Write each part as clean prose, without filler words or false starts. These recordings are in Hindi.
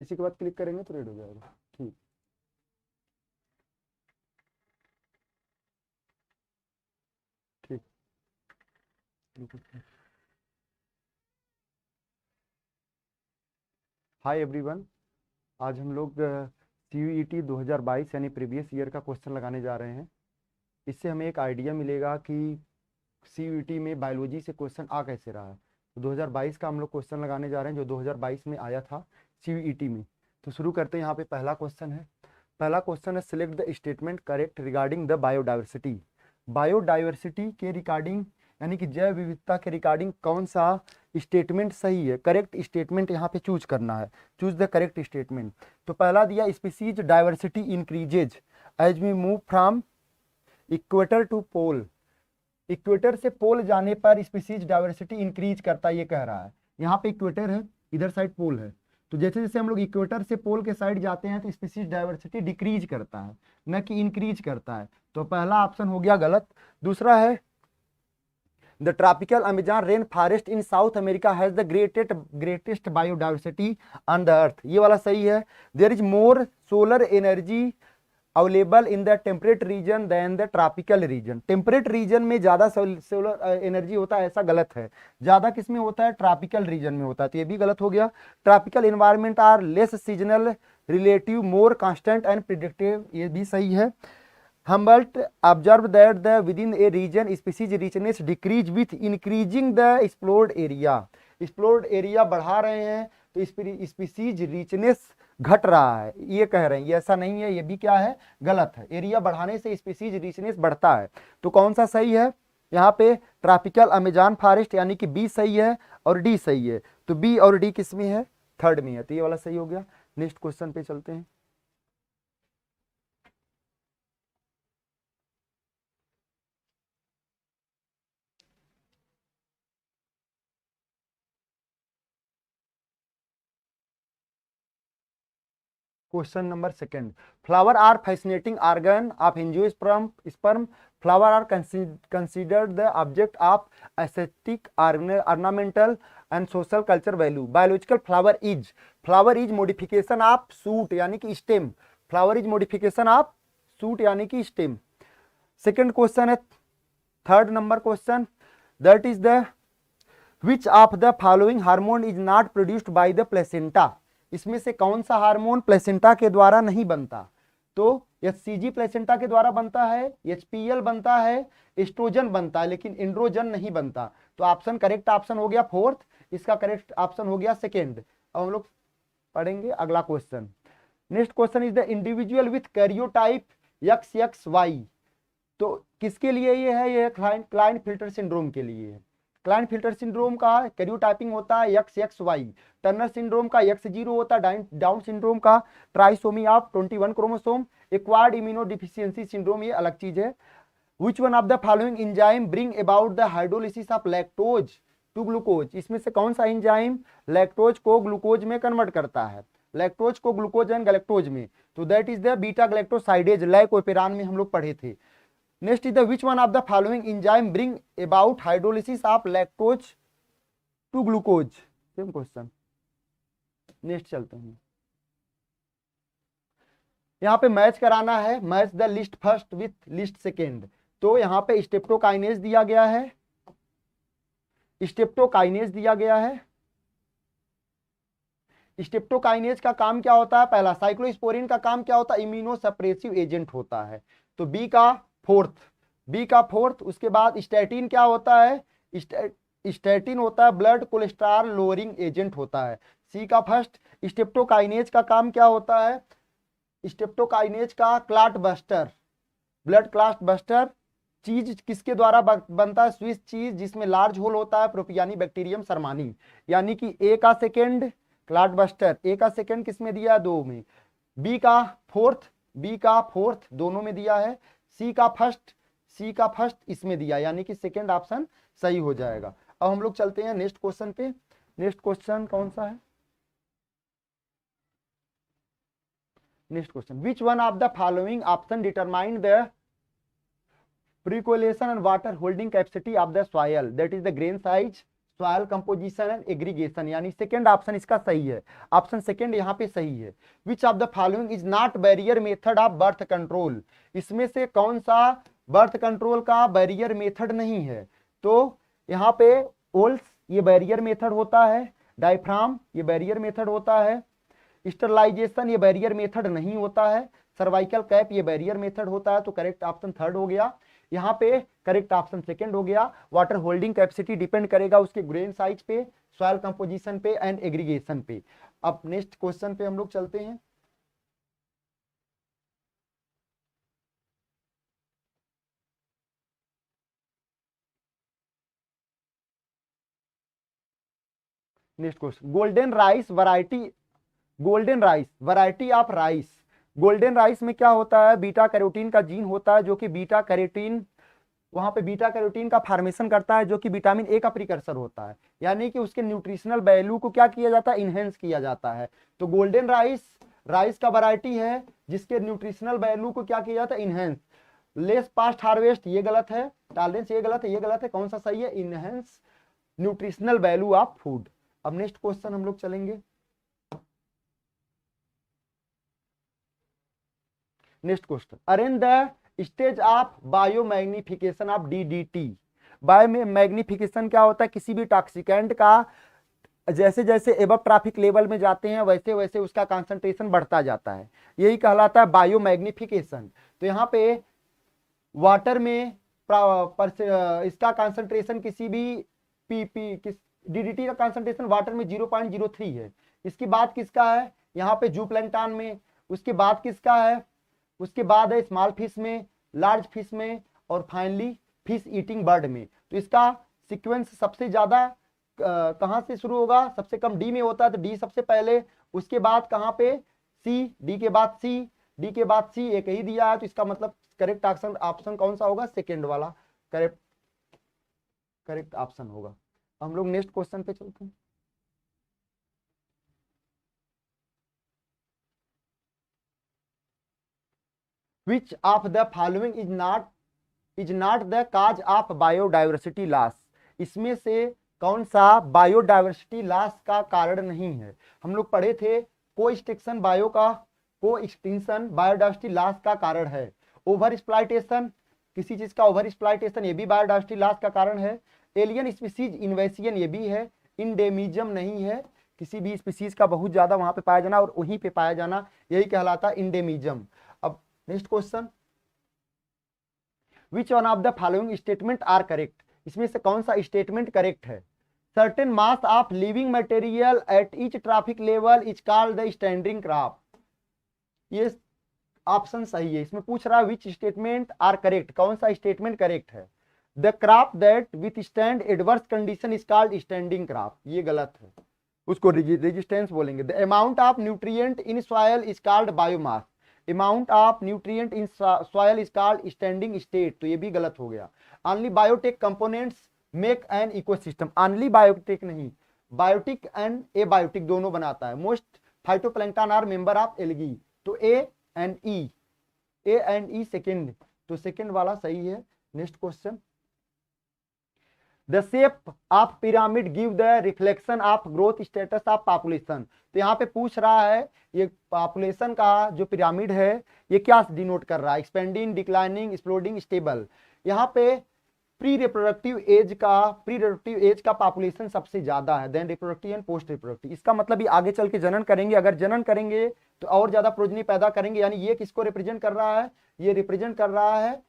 इसी के बाद क्लिक करेंगे तो रेड हो जाएगा। ठीक, ठीक। हाय एवरीवन, आज हम लोग CUET 2022 यानी प्रीवियस ईयर का क्वेश्चन लगाने जा रहे हैं। इससे हमें एक आइडिया मिलेगा कि CUET में बायोलॉजी से क्वेश्चन आ कैसे रहा है। तो 2022 का हम लोग क्वेश्चन लगाने जा रहे हैं जो 2022 में आया था CUET में। तो शुरू करते हैं। यहाँ पे पहला क्वेश्चन है। पहला क्वेश्चन है, select the statement correct regarding the biodiversity. Biodiversity के रिगार्डिंग यानी कि जैव विविधता के रिगार्डिंग कौन सा स्टेटमेंट सही है, करेक्ट स्टेटमेंट यहाँ पे चूज करना है। Choose the correct statement. तो पहला दिया, species diversity increases as we move from equator to pole. Equator से पोल जाने पर स्पीसीज डाइवर्सिटी इंक्रीज करता है, ये कह रहा है। यहाँ पे इक्वेटर है, इधर साइड पोल है। तो जैसे जैसे हम लोग इक्वेटर से पोल के साइड जाते हैं तो स्पीसीज डाइवर्सिटी डिक्रीज करता है, न कि इंक्रीज करता है। तो पहला ऑप्शन हो गया गलत। दूसरा है, the tropical Amazon rain forest in South America has the greatest biodiversity on the earth. ये वाला सही है। There is more solar energy available in the temperate region than the tropical region. Temperate region में ज्यादा सोलर एनर्जी होता है, ऐसा गलत है। ज्यादा किस में होता है? ट्रॉपिकल रीजन में होता है, तो ये भी गलत हो गया। Tropical environment are less seasonal, relative more constant and predictive, ये भी सही है। Humboldt observed that the within a region species richness decrease with increasing the explored area। explored area बढ़ा रहे हैं तो स्पीसीज रिचनेस घट रहा है, ये कह रहे हैं। ये ऐसा नहीं है, ये भी क्या है? गलत है। एरिया बढ़ाने से स्पीसीज रिचनेस बढ़ता है। तो कौन सा सही है? यहाँ पे ट्रॉपिकल अमेजन फॉरेस्ट यानी कि बी सही है और डी सही है। तो बी और डी किस में है? थर्ड में है। तो ये वाला सही हो गया। नेक्स्ट क्वेश्चन पे चलते हैं। Question number second, flower are fascinating organ of angiosperm sperm. Flower are considered the object of aesthetic, ornamental and social culture value. Biological flower is modification of shoot यानी कि स्टेम। Flower is modification of shoot यानी कि स्टेम। सेकंड क्वेश्चन है, third number question, that is the which of the following hormone is not produced by the placenta. इसमें से कौन सा हार्मोन प्लेसेंटा के द्वारा नहीं बनता? तो HCG प्लेसेंटा के द्वारा बनता है, HPL बनता है, एस्ट्रोजन बनता है, लेकिन एंड्रोजन नहीं बनता। तो ऑप्शन करेक्ट ऑप्शन हो गया फोर्थ, इसका करेक्ट ऑप्शन हो गया सेकेंड। अब हम लोग पढ़ेंगे अगला question. Next question is the individual with karyotype XXY। तो किसके लिए ये है? ये क्लाइन फिल्टर सिंड्रोम के लिए है। क्लाइन फिल्टर सिंड्रोम का कैरियोटाइपिंग होता है XXY। टर्नर सिंड्रोम का X0 होता है। डाउन सिंड्रोम का trisomy of 21 chromosome. Acquired immuno deficiency syndrome ये अलग चीज है। Which one of the following enzyme bring about the hydrolysis of lactose to glucose. इसमें से कौन सा एंजाइम लैक्टोज को ग्लूकोज में कन्वर्ट करता है? लैक्टोज को ग्लूकोज एंड गैलेक्टोज में। तो that is the beta galactosidase, lac operon में हम लोग पढ़े थे। Next is the which one of the following enzyme bring about hydrolysis of lactose to glucose. Same question. Next चलते हैं। यहाँ पे मैच कराना है, match the list first with list second. तो यहाँ पे स्टेप्टोकाइनेज दिया गया है, स्टेप्टोकाइनेज दिया गया है। स्टेप्टोकाइनेज का काम क्या होता है? पहला, साइक्लोस्पोरिन का काम क्या होता है? इम्यूनो सप्रेसिव एजेंट होता है। तो बी का फोर्थ। उसके बाद स्टैटिन क्या होता है? स्टैटिन होता है ब्लड कोलेस्ट्रॉल लोअरिंग एजेंट होता है। सी का फर्स्ट। स्टेप्टोकाइनेज का काम क्या होता है? स्टेप्टोकाइनेज का clot buster, blood clot buster. चीज किसके द्वारा बनता है? स्विस चीज, जिसमें लार्ज होल होता है, प्रोपियानी बैक्टीरियम शर्मानी। यानी कि ए का सेकेंड क्लॉट बस्टर, ए का सेकेंड किसमें दिया है? 2 में। बी का फोर्थ दोनों में दिया है। सी का फर्स्ट इसमें दिया, यानी कि सेकेंड ऑप्शन सही हो जाएगा। अब हम लोग चलते हैं नेक्स्ट क्वेश्चन पे। नेक्स्ट क्वेश्चन कौन सा है? Next question, which one of the following option determine the percolation and water holding capacity of the soil, that is the grain size, soil composition and aggregation, यानी सेकेंड ऑप्शन इसका सही है, ऑप्शन सेकेंड यहाँ पे सही है। विच of the following is not barrier method of birth control, इसमें से कौन सा बर्थ कंट्रोल का बैरियर मेथड नहीं है? तो यहाँ पे ओल्स ये बैरियर मेथड होता है, डायफ्राम ये बैरियर मेथड होता है, स्टरलाइजेशन ये बैरियर मेथड नहीं होता है, सर्वाइकल कैप ये बैरियर मेथड होता है। तो करेक्ट ऑप्शन थर्ड हो गया, यहाँ पे करेक्ट ऑप्शन सेकंड हो गया। वाटर होल्डिंग कैपेसिटी डिपेंड करेगा उसके ग्रेन साइज पे, सॉइल कंपोजिशन पे एंड एग्रीगेशन पे। अब नेक्स्ट क्वेश्चन पे हम लोग चलते हैं। Next question, golden rice variety of rice. Golden rice में क्या होता है, बीटा कैरोटीन का जीन होता है, जो कि बीटा कैरोटीन, वहां पे बीटा कैरोटीन का फॉर्मेशन करता है, जो कि विटामिन ए का प्रिकर्सर होता है, यानी कि उसके न्यूट्रिशनल वैल्यू को क्या किया जाता है, इनहेंस किया जाता है। तो गोल्डन राइस राइस का वैरायटी है जिसके न्यूट्रिशनल वैल्यू को क्या किया जाता है, इनहेंस। लेस पास्ट हार्वेस्ट ये गलत है, टॉलरेंस ये गलत है, ये गलत है, कौन सा सही है, enhance nutritional value of food. अब नेक्स्ट क्वेश्चन हम लोग चलेंगे। Next question, arrange the stage of biomagnification of DDT. Biomagnification क्या होता है, किसी भी टॉक्सिकेंट का जैसे जैसे एबव ट्रैफिक लेवल में जाते हैं वैसे वैसे उसका कंसंट्रेशन बढ़ता जाता है, यही कहलाता है बायोमैग्निफिकेशन। तो यहाँ पे वाटर में इसका कंसंट्रेशन किसी भी किस डीडीटी का कंसंट्रेशन वाटर में 0.03 है। इसकी बात किसका है, यहाँ पे जूप्लैंक्टन में। उसके बाद किसका है, उसके बाद है स्मॉल फिश में, लार्ज फिश में, और फाइनली फिश ईटिंग बर्ड में। तो इसका सीक्वेंस सबसे ज्यादा कहां से शुरू होगा, सबसे कम डी में होता है, तो डी सबसे पहले, उसके बाद कहां पे सी, डी के बाद सी, डी के बाद सी, एक ही दिया है, तो इसका मतलब करेक्ट ऑप्शन ऑप्शन कौन सा होगा, सेकेंड वाला करेक्ट करेक्ट ऑप्शन होगा। हम लोग नेक्स्ट क्वेश्चन पे चलते हैं। विच of the following is not the cause of biodiversity loss, इसमें से कौन सा बायोडाइवर्सिटी लॉस का कारण नहीं है? हम लोग पढ़े थे को एक्सटिंक्शन बायोडाइवर्सिटी लॉस का कारण है। ओवर एक्सप्लॉयटेशन, किसी चीज का ओवर एक्सप्लॉयटेशन ये भी बायोडाइवर्सिटी लॉस का कारण है। एलियन स्पीसीज इन्वेसियन ये भी है। इंडेमिज्म नहीं है, किसी भी स्पीसीज का बहुत ज्यादा वहां पे पाया जाना और वहीं पे पाया जाना, यही कहलाता है इंडेमिज्म। अब next question, which one of the following statement are correct, इसमें से कौन सा स्टेटमेंट करेक्ट है? Certain mass of living material at each trophic level is called the standing crop, ये ऑप्शन सही है। इसमें पूछ रहा है विच स्टेटमेंट आर करेक्ट, कौन सा स्टेटमेंट करेक्ट है? The crop that withstand adverse condition is called standing crop, ये गलत है, उसको रेजिस्टेंस बोलेंगे। The amount of nutrient in soil is called biomass, amount of nutrient in soil is called standing state, तो ये भी गलत हो गया। Only biotic components make an ecosystem, only biotic नहीं, बायोटिक एंड एबायोटिक दोनों बनाता है। Most phytoplankton are member of algae, तो ए एंड ई सेकेंड, तो सेकेंड वाला सही है। Next question, the shape of pyramid give the reflection of growth status of population, तो यहाँ पे पूछ रहा है ये पॉपुलेशन का जो पिरामिड है ये क्या डिनोट कर रहा है, एक्सपेंडिंग, डिक्लाइनिंग, एक्सप्लोडिंग, स्टेबल। यहाँ पे प्री रिप्रोडक्टिव एज का पॉपुलेशन सबसे ज्यादा है, then reproductive and post reproductive. इसका मतलब ये आगे चल के जनन करेंगे, अगर जनन करेंगे तो और ज्यादा प्रोजनी पैदा करेंगे, यानी ये किसको रिप्रेजेंट कर रहा है, ये रिप्रेजेंट कर रहा है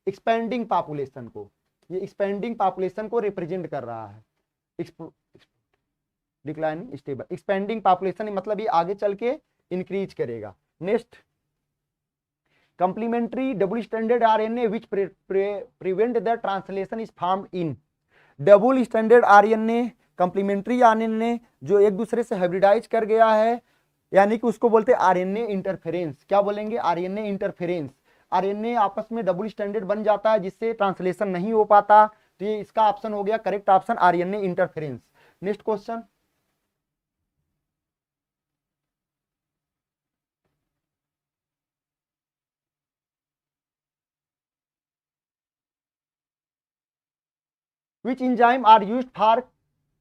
एक्सपेंडिंग पॉपुलेशन को, ये एक्सपेंडिंग पॉपुलेशन को रिप्रेजेंट कर रहा है। डिक्लाइनिंग, स्टेबल, एक्सपेंडिंग पॉपुलेशन मतलब ये आगे चल के इंक्रीज करेगा। Next, complementary double standard RNA which prevent the translation is formed in, double standard RNA, complementary RNA जो एक दूसरे से हाइब्रिडाइज कर गया है, यानी कि उसको बोलते हैं आरएनए इंटरफेरेंस। क्या बोलेंगे, आरएनए इंटरफेरेंस। आरएनए आपस में डबल स्टैंडर्ड बन जाता है जिससे ट्रांसलेशन नहीं हो पाता, तो ये इसका ऑप्शन हो गया correct option, RNA interference. Next question, which enzyme are used for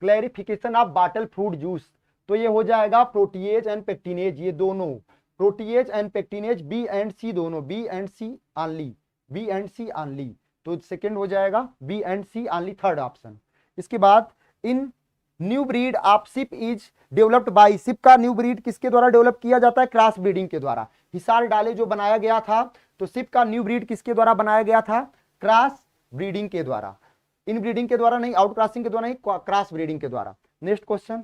clarification of bottle fruit juice, तो ये हो जाएगा प्रोटीएज एंड पेक्टिनेज, ये दोनों protease and pectinase, B and C दोनों, B and C only, B and C only, तो सेकंड हो जाएगा B and C only, third option. इसके बाद in new breed of sheep is developed by, शिप का न्यू ब्रीड किसके द्वारा डेवलप किया जाता है, क्रॉस ब्रीडिंग के द्वारा। हिसार डाले जो बनाया गया था, तो शिप का न्यू ब्रीड किसके द्वारा बनाया गया था, क्रॉस ब्रीडिंग के द्वारा, इन ब्रीडिंग के द्वारा नहीं, आउट क्रॉसिंग के द्वारा नहीं, क्रॉस ब्रीडिंग के द्वारा। Next question,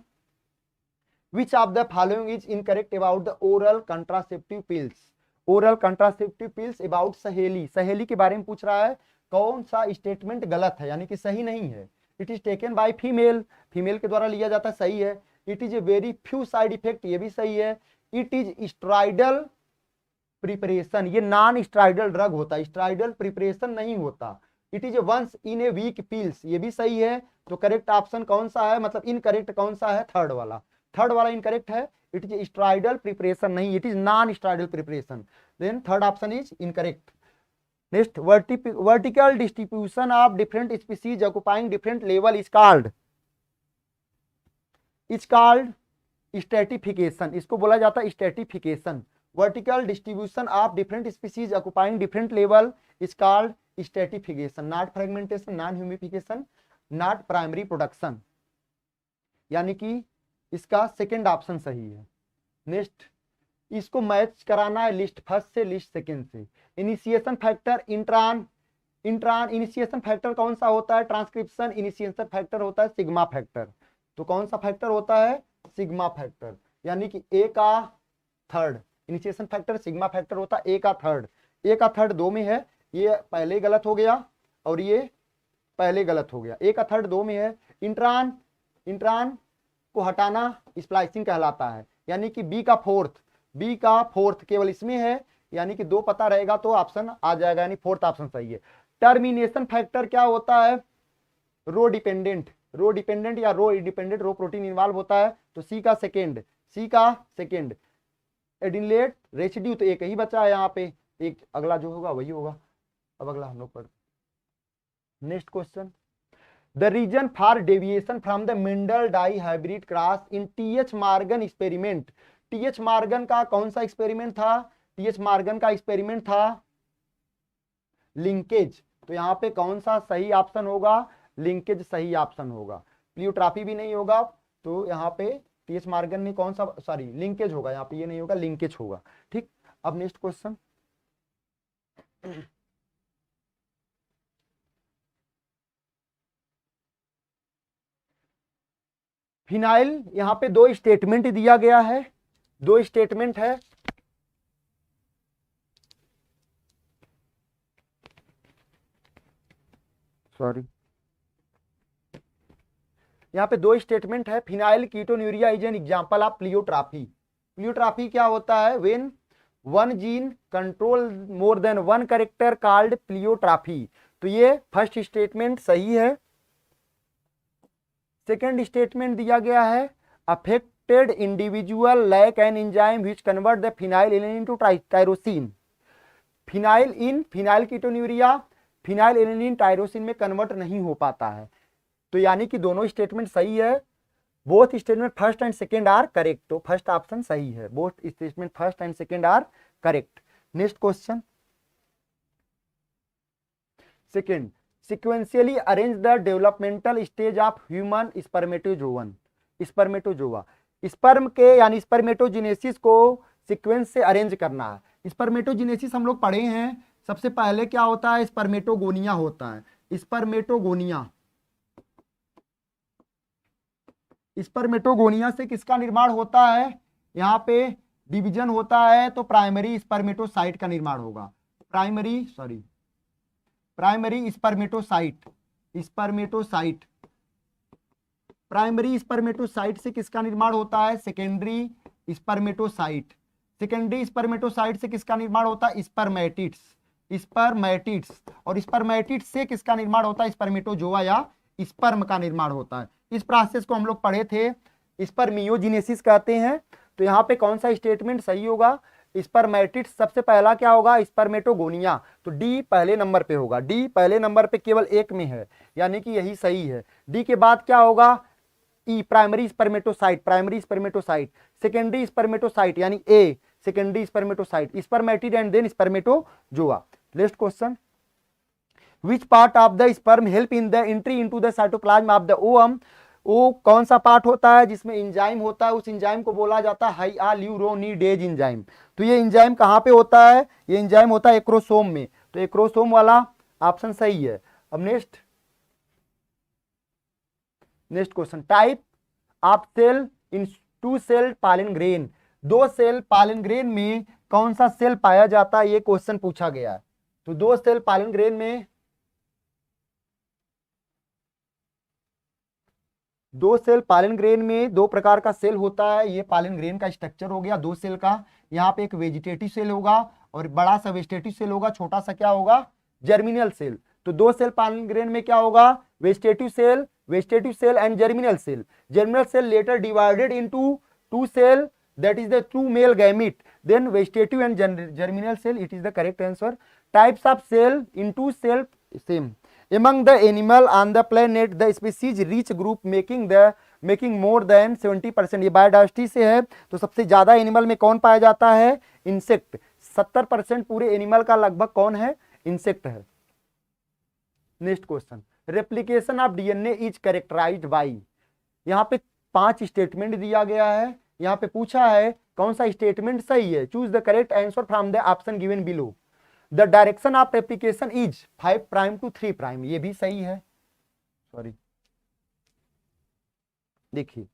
which of the following is incorrect about the oral contraceptive pills, oral contraceptive pills about सहेली, सहेली के बारे में पूछ रहा है, कौन सा स्टेटमेंट गलत है, यानी कि सही नहीं है। It is taken by female, female के द्वारा लिया जाता है, सही है। It is a very few side effect, ये भी सही है। इट इज स्ट्राइडल प्रिपरेशन, ये नॉन स्ट्राइडल ड्रग होता है, स्ट्राइडल प्रिपरेशन नहीं होता। It is once in a week pills, ये भी सही है। तो करेक्ट ऑप्शन कौन सा है, मतलब इनकरेक्ट कौन सा है, थर्ड वाला, थर्ड वाला इनकरेक्ट है। इट इज स्ट्राइडल प्रिपरेशन नहीं, it is non stridal preparation, then third option is incorrect. Next, vertical distribution of different species occupying different level is called stratification, इसको बोला जाता है stratification. Vertical distribution of different species occupying different level is called stratification, not fragmentation, non humification, not primary production, यानी कि इसका सेकेंड ऑप्शन सही है। नेक्स्ट, इसको मैच कराना है लिस्ट फर्स्ट से लिस्ट सेकेंड से। इनिशिएशन फैक्टर, इंट्रान इनिशिएशन फैक्टर कौन सा होता है, ट्रांसक्रिप्शन इनिशिएशन फैक्टर होता है सिग्मा फैक्टर, तो कौन सा फैक्टर होता है, सिग्मा फैक्टर, यानी कि ए का third, initiation factor sigma factor होता है ए का थर्ड, ए का थर्ड दो में है, ये पहले गलत हो गया और ये पहले गलत हो गया, ए का थर्ड दो में है। इंट्रान को हटाना स्प्लाइसिंग कहलाता है, यानी कि बी का फोर्थ केवल इसमें है, यानी कि दो पता रहेगा तो ऑप्शन आ जाएगा, यानी फोर्थ ऑप्शन सही है। टर्मिनेशन फैक्टर क्या होता है, रो डिपेंडेंट या रो इंडिपेंडेंट, रो प्रोटीन इन्वॉल्व होता है, तो सी का सेकेंड। एडिलेट रेसिड्यू, तो एक ही बचा है यहाँ पे, एक अगला जो होगा वही होगा। अब अगला हम लोग पढ़, next question, the reason for deviation from the Mendel dihybrid cross in T H Morgan experiment, T H Morgan का कौन सा एक्सपेरिमेंट था, टीएच मॉर्गन का एक्सपेरिमेंट था लिंकेज, तो यहाँ पे कौन सा सही ऑप्शन होगा, लिंकेज सही ऑप्शन होगा, प्लियोट्रॉपी भी नहीं होगा, तो यहाँ पे टीएच मॉर्गन में कौन सा, सॉरी लिंकेज होगा, यहाँ पे ये नहीं होगा, लिंकेज होगा। ठीक, अब नेक्स्ट क्वेश्चन, फिनाइल, यहाँ पे दो स्टेटमेंट दिया गया है, दो स्टेटमेंट है, सॉरी यहाँ पे दो स्टेटमेंट है। Phenyl ketonuria is an example of pleiotropy, pleiotropy क्या होता है, when one gene control more than one character called pleiotropy, तो ये फर्स्ट स्टेटमेंट सही है। सेकेंड स्टेटमेंट दिया गया है, affected individual lack an enzyme which convert the phenylalanine into tyrosine, phenylketonuria phenylalanine tyrosine में कन्वर्ट नहीं हो पाता है, तो यानी कि दोनों स्टेटमेंट सही है, both statement first and second are correct, तो फर्स्ट ऑप्शन सही है, both statement first and second are correct. Next question, second, sequentially arrange the developmental stage of human spermatozoan, sperm के यानी स्पर्मेटोजेनेसिस को सीक्वेंस से अरेंज करना है। स्पर्मेटोजेनेसिस हम लोग पढ़े हैं, सबसे पहले क्या होता है, स्पर्मेटोगोनिया होता है, स्पर्मेटोगोनिया से किसका निर्माण होता है, यहाँ पे डिवीजन होता है, तो प्राइमरी स्पर्मेटोसाइट का निर्माण होगा, प्राइमरी स्पर्मेटोसाइट से किसका निर्माण होता है, सेकेंडरी स्पर्मेटोसाइट से किसका निर्माण होता है, स्पर्मेटिड्स, और स्पर्मेटिड्स से किसका निर्माण होता है, स्पर्मेटोजोआ या स्पर्म का निर्माण होता है। इस प्रोसेस को हम लोग पढ़े थे, स्पर्मियोजेनेसिस कहते हैं। तो यहाँ पे कौन सा स्टेटमेंट सही होगा, स्पर्मेटिड्स सबसे पहला क्या होगा, स्पर्मेटोगोनिया, तो डी पहले नंबर पे होगा, डी पहले नंबर पे केवल एक में है, यानी कि यही सही है। डी के बाद क्या होगा, E primary spermatocyte, secondary spermatocyte यानी a secondary spermatocyte, spermatid and then spermatozoa. Next question, which part of the sperm help in the entry into the cytoplasm of the ovum. वो कौन सा पार्ट होता है जिसमें इंजाइम होता है, उस इंजाइम को बोला जाता है हाइयालुरोनिडेज इंजाइम। तो ये इंजाइम कहाँ पे होता है, ये इंजाइम होता है एक्रोसोम में, तो एक्रोसोम वाला ऑप्शन सही है। अब next question, type of cell in two cell pollen grain, दो सेल पालन ग्रेन में कौन सा सेल पाया जाता है, ये क्वेश्चन पूछा गया है। तो दो सेल पालन ग्रेन में दो प्रकार का सेल होता है। ये पालन ग्रेन का स्ट्रक्चर हो गया दो सेल का। यहाँ पे एक वेजिटेटिव सेल होगा और बड़ा सा वेजिटेटिव सेल होगा, छोटा सा क्या होगा, जर्मिनल सेल। तो दो सेल पालन ग्रेन में क्या होगा, vegetative cell and germinal cell. Germinal cell later divided into two cell, that is the two male gamete, then vegetative and germinal cell, it is the correct answer. Types of cell in two cell same among the animal on the planet, the species reach group making more than 70%। ये बायोडाइवर्सिटी से है, तो सबसे ज्यादा एनिमल में कौन पाया जाता है, इंसेक्ट। 70% पूरे एनिमल का लगभग कौन है, इंसेक्ट है। Next question, replication of DNA is characterized by, यहाँ पे 5 स्टेटमेंट दिया गया है। यहाँ पे पूछा है कौन सा स्टेटमेंट सही है, choose the correct answer from the option given below. The direction of replication is 5 prime to 3 prime, ये भी सही है। सॉरी, देखिए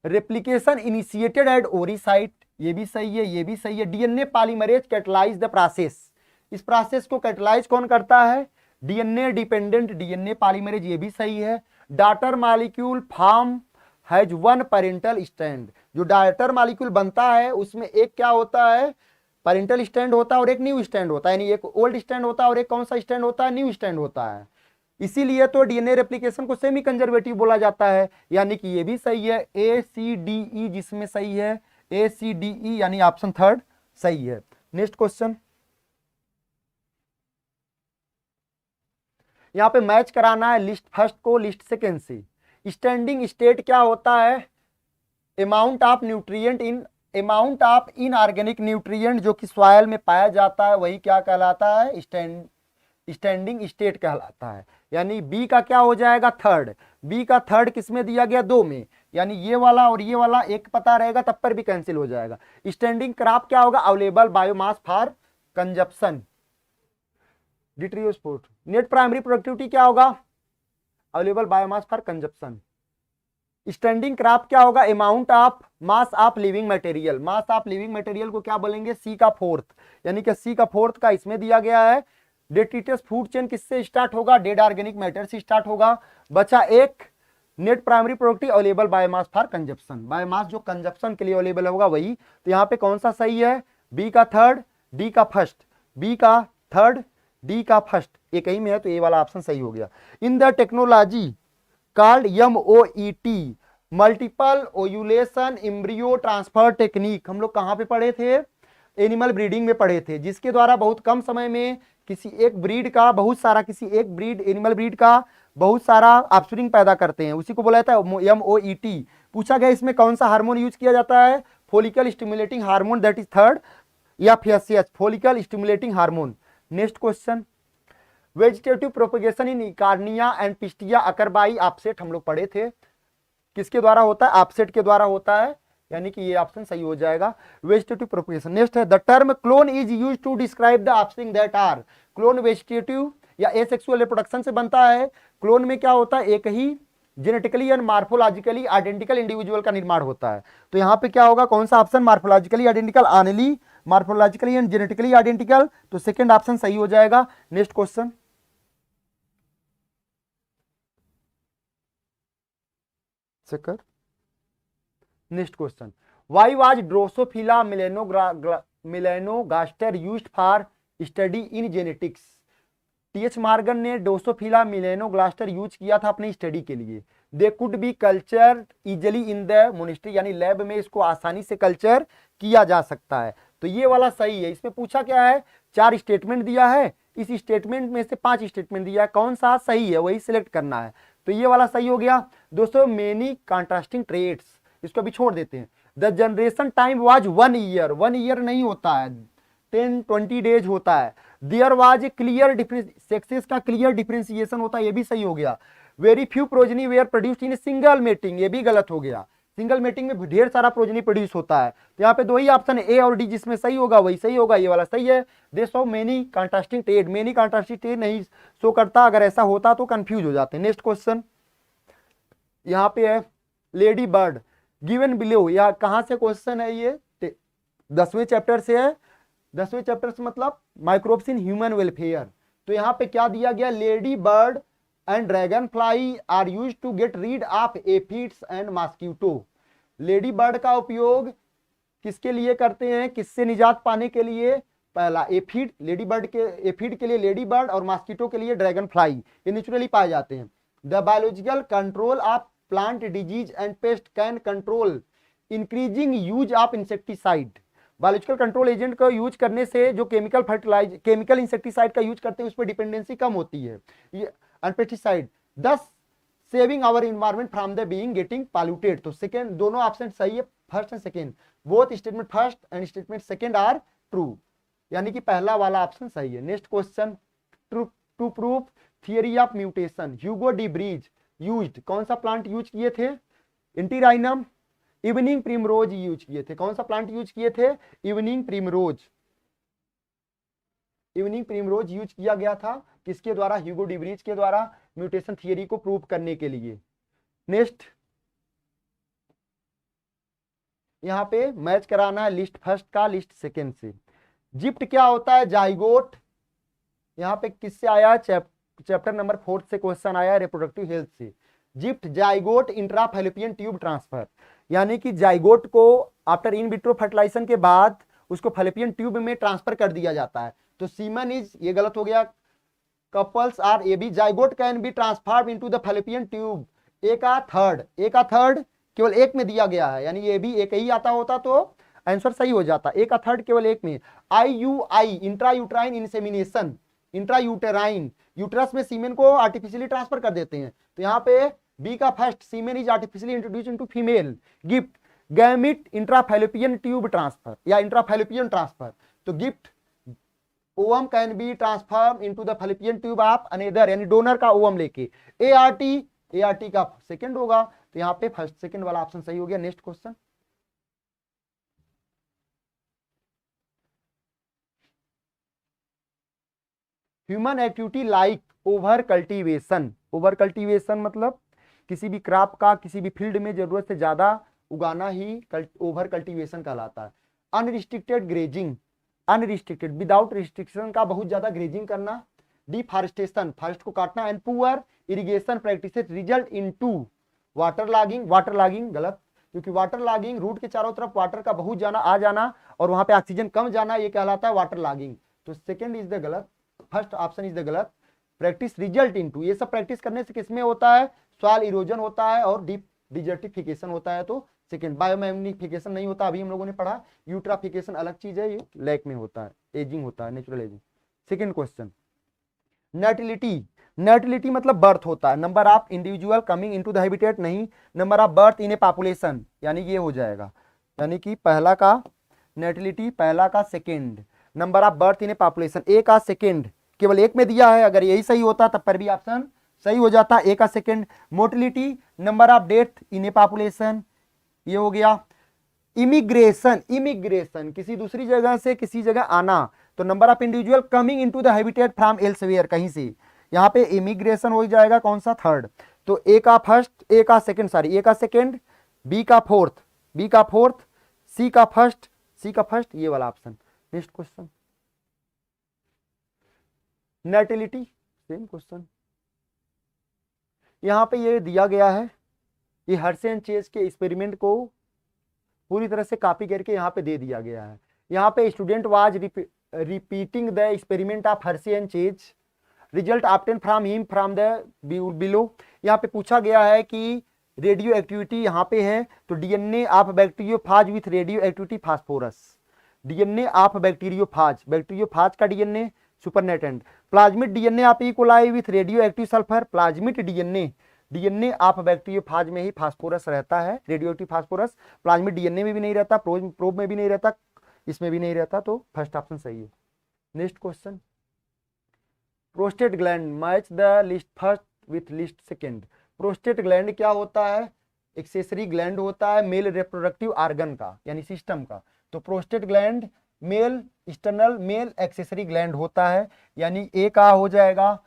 रेप्लिकेशन इनिशिएटेड एट ओरिसाइट, ये भी सही है, ये भी सही है। DNA polymerase catalyse the process, इस प्रोसेस को कैटलाइज कौन करता है, डीएनए डिपेंडेंट डीएनए पॉलीमरेज, ये भी सही है। Daughter molecule form has one parental stand, जो डॉटर मॉलिक्यूल बनता है उसमें एक क्या होता है, पेरेंटल स्टैंड होता है और एक न्यू स्टैंड होता है, यानी एक ओल्ड स्टैंड होता है और एक कौन सा स्टैंड होता है, न्यू स्टैंड होता है। इसीलिए तो डीएनए रेप्लिकेशन को सेमी कंजर्वेटिव बोला जाता है, यानी कि ये भी सही है। ACDE जिसमें सही है, ACDE यानी ऑप्शन 3 सही है। नेक्स्ट क्वेश्चन, यहाँ पे मैच कराना है लिस्ट फर्स्ट को लिस्ट सेकेंड से। स्टैंडिंग स्टेट क्या होता है, अमाउंट ऑफ इनऑर्गेनिक न्यूट्रिएंट जो कि सॉइल में पाया जाता है वही क्या कहलाता है, स्टैंडिंग स्टेट कहलाता है। यानी बी का क्या हो जाएगा, थर्ड। बी का थर्ड किसमें दिया गया, 2 में, यानी ये वाला और ये वाला एक पता रहेगा तब पर भी कैंसिल हो जाएगा। स्टैंडिंग क्रॉप क्या होगा, available biomass for consumption, detriosport. Net primary productivity क्या होगा, available biomass for consumption. Standing crop क्या होगा, amount of mass of living material. Mass of living material को क्या बोलेंगे, सी का फोर्थ, यानी कि सी का फोर्थ का इसमें दिया गया है। डेट्रिटस फूड चेन किससे स्टार्ट होगा, डेड ऑर्गेनिक मैटर से स्टार्ट होगा। बचा एक net primary productive available biomass for consumption, biomass जो कंजप्शन के लिए अवेलेबल होगा वही। तो यहाँ पे कौन सा सही है, बी का थर्ड, डी का फर्स्ट, बी का थर्ड, डी का फर्स्ट, एक ही में है, तो ये वाला ऑप्शन सही हो गया। In the technology called MOET, multiple ovulation embryo transfer technique, हम लोग कहाँ पे पढ़े थे, एनिमल ब्रीडिंग में पढ़े थे, जिसके द्वारा बहुत कम समय में किसी एक ब्रीड का बहुत सारा, किसी एक ब्रीड एनिमल ब्रीड का बहुत सारा ऑफस्प्रिंग पैदा करते हैं, उसी को बोला जाता है MOET। पूछा गया इसमें कौन सा हार्मोन यूज किया जाता है, follicle stimulating hormone, that is third, या FSH follicle stimulating hormone. Next question, vegetative propagation in cornea and pistia occur by offset, हम लोग पढ़े थे, किसके द्वारा होता है, ऑफसेट के द्वारा होता है, यानी कि ये ऑप्शन सही हो जाएगा, वेजिटेटिव प्रोपगेशन। नेक्स्ट है, the term clone is used to describe the offspring that are, clone vegetative या एसेक्सुअल रिप्रोडक्शन से बनता है। क्लोन में क्या होता है, एक ही genetically and morphologically identical individual का निर्माण होता है। तो यहाँ पे क्या होगा, कौन सा ऑप्शन, मार्फोलॉजिकली आइडेंटिकल, आनली मार्फोलॉजिकली एंड जेनेटिकली आइडेंटिकल, तो सेकंड ऑप्शन सही हो जाएगा। Next question, checker. Next question, why was Drosophila melanogaster used for study in genetics. TH Morgan ने ड्रोसोफिला मेलानोगास्टर यूज किया था अपनी स्टडी के लिए। They could be culture easily in the monastery, यानी लैब में इसको आसानी से कल्चर किया जा सकता है। तो ये वाला सही है। इसमें पूछा क्या है, 4 स्टेटमेंट दिया है, इस स्टेटमेंट में से 5 स्टेटमेंट दिया है, कौन सा सही है वही सिलेक्ट करना है। तो ये वाला सही हो गया दोस्तों। मेनी कॉन्ट्रास्टिंग ट्रेड्स, इसको अभी छोड़ देते हैं। The generation time was 1 year, 1 year नहीं होता है, 10-20 डेज होता है। There was a clear difference, sexes का क्लियर डिफरेंशिएशन होता है, ये भी सही हो गया। Very few progeny were produced in single mating, ये भी गलत हो गया। सिंगल मेटिंग में ढेर सारा प्रोजनी प्रोड्यूस होता है। तो यहाँ पे 2 ही ऑप्शन है, ए और डी, जिसमें सही होगा वही सही होगा, ये वाला सही है। दे show many contrasting trade, many contrasting trade नहीं शो करता, अगर ऐसा होता तो कंफ्यूज हो जाते हैं। नेक्स्ट क्वेश्चन यहाँ पे है लेडी बर्ड गिवन बिलो, या कहाँ से क्वेश्चन है ये, 10वें चैप्टर से है। 10वें चैप्टर से मतलब माइक्रोब्स इन ह्यूमन वेलफेयर। तो यहाँ पे क्या दिया गया, ladybird and dragonfly are use to get rid of aphids and mosquito. Ladybird का उपयोग किसके लिए करते हैं, किससे निजात पाने के लिए, पहला एफिड, लेडी बर्ड के एफिड के लिए लेडी बर्ड और मॉस्किटो के लिए ड्रैगन फ्लाई, ये नेचुरली पाए जाते हैं। The biological control of plant disease and paste can control increasing use of insecticide. Biological control agent का यूज करने से जो केमिकल इंसेक्टिसाइड का यूज करते हैं उस पर डिपेंडेंसी कम होती है, ये pesticide, thus saving our environment from the being getting polluted. तो सेकंड, दोनों ऑप्शन सही है, first and second, both statement first and statement second are true, यानी कि पहला वाला ऑप्शन सही है। Next question, to prove theory of mutation Hugo de Vries used, कौन सा प्लांट यूज किए थे, एंटीराइनम, इवनिंग प्रिमरोज यूज किए थे, कौन सा प्लांट यूज किए थे, evening primrose. Evening primrose use किया गया था किसके द्वारा, ह्यूगो डी ब्रीज के द्वारा, म्यूटेशन थियरी को प्रूव करने के लिए। नेक्स्ट यहाँ पे मैच कराना है लिस्ट फर्स्ट का लिस्ट सेकेंड से। जिप्ट क्या होता है, जाइगोट, यहाँ पे किससे आया, चैप्टर नंबर 4 से क्वेश्चन आया रिप्रोडक्टिव हेल्थ से। जिप्ट जाइगोट इंट्राफैलोपियन ट्यूब ट्रांसफर, यानी कि जाइगोट को आफ्टर इन विट्रो फर्टिलाइजेशन के बाद उसको फैलोपियन ट्यूब में ट्रांसफर कर दिया जाता है। तो सीमन इज, ये गलत हो गया, couples are A B, zygote can be transferred into the fallopian tube. A का थर्ड केवल एक में दिया गया है, यानी ये भी एक ही आता होता तो आंसर सही हो जाता, ए का थर्ड केवल एक में। IUI intra uterine insemination, intra uterine, uterus में सीमेन को आर्टिफिशियली ट्रांसफर कर देते हैं। तो यहाँ पे बी का first, semen is artificially introduce into female. Gift gamete intrafallopian tube transfer या इंट्राफैलोपियन ट्रांसफर। तो gift ovum can be transform into the fallopian tube of another, यानी डोनर का ओवम लेके। ART का सेकंड होगा, तो यहाँ पे फर्स्ट सेकंड वाला ऑप्शन सही हो गया। Next question, human activity like over cultivation, over cultivation मतलब किसी भी क्रॉप का किसी भी फील्ड में जरूरत से ज्यादा उगाना ही ओवर कल्टीवेशन कहलाता है। Unrestricted grazing, unrestricted without restriction का बहुत ज्यादा ग्रेजिंग करना। डिफॉरेस्टेशन, फॉरेस्ट को काटना। And poor irrigation practices result into water logging, water logging गलत, क्योंकि वाटर लॉगिंग रूट के चारों तरफ वाटर का बहुत जाना आ जाना और वहां पे ऑक्सीजन कम जाना, ये कहलाता है वाटर लॉगिंग। तो सेकंड इज द गलत, फर्स्ट ऑप्शन इज द गलत। प्रैक्टिस रिजल्ट इनटू, ये सब प्रैक्टिस करने से किसमें होता है, सॉइल इरोजन होता है और डीप डिजर्टिफिकेशन होता है। तो सेकंड, बायोमैग्निफिकेशन नहीं होता, अभी हम लोगों ने पढ़ा। यूट्राफिकेशन अलग चीज है, ये लैक में होता है, एजिंग होता है, natural ageing. Second question, natality, natality मतलब बर्थ होता है, number of individual coming into the habitat नहीं, number of birth in a population, यानी ये हो जाएगा, यानी कि पहला का नर्टिलिटी, पहला का second, number of birth in a population, A का सेकंड केवल एक में दिया है, अगर यही सही होता तब पर भी ऑप्शन सही हो जाता, ए का second. Mortality, number of death in a population, ये हो गया। इमिग्रेशन, इमिग्रेशन किसी दूसरी जगह से किसी जगह आना, तो number of individual coming into the habitat from elsewhere, कहीं से, यहाँ पे इमिग्रेशन हो जाएगा कौन सा, थर्ड। तो ए का फर्स्ट, ए का सेकंड, सॉरी ए का सेकंड, बी का फोर्थ, बी का फोर्थ, सी का फर्स्ट, सी का फर्स्ट, ये वाला option. Next question, natality, same question. यहाँ पे ये दिया गया है, ये हर्शे एंड चेज के एक्सपेरिमेंट को पूरी तरह से कॉपी करके यहाँ पे दे दिया गया है। यहाँ पे student was repeating the experiment of Hershey and chase, result obtain from him from the below. यहाँ पे पूछा गया है कि रेडियो एक्टिविटी यहाँ पे है, तो DNA of bacteriophage with radio activity phosphorus, DNA of bacteriophage, bacteriophage का DNA supernatant. Plasmid DNA of E coli with radio active sulphur. Plasmid DNA of bacteriophage में ही फास्फोरस रहता है, radio active phosphorus. Plasmid DNA में भी नहीं रहता, प्रोब में भी नहीं रहता, इसमें भी नहीं रहता, तो फर्स्ट ऑप्शन सही है। Next question, prostate gland match the list first with list second. Prostate gland क्या होता है? एक्सेसरी ग्लैंड होता है मेल रिप्रोडक्टिव आर्गन का, यानी सिस्टम का। तो prostate gland male external male accessory gland होता है, यानी ए का हो जाएगा,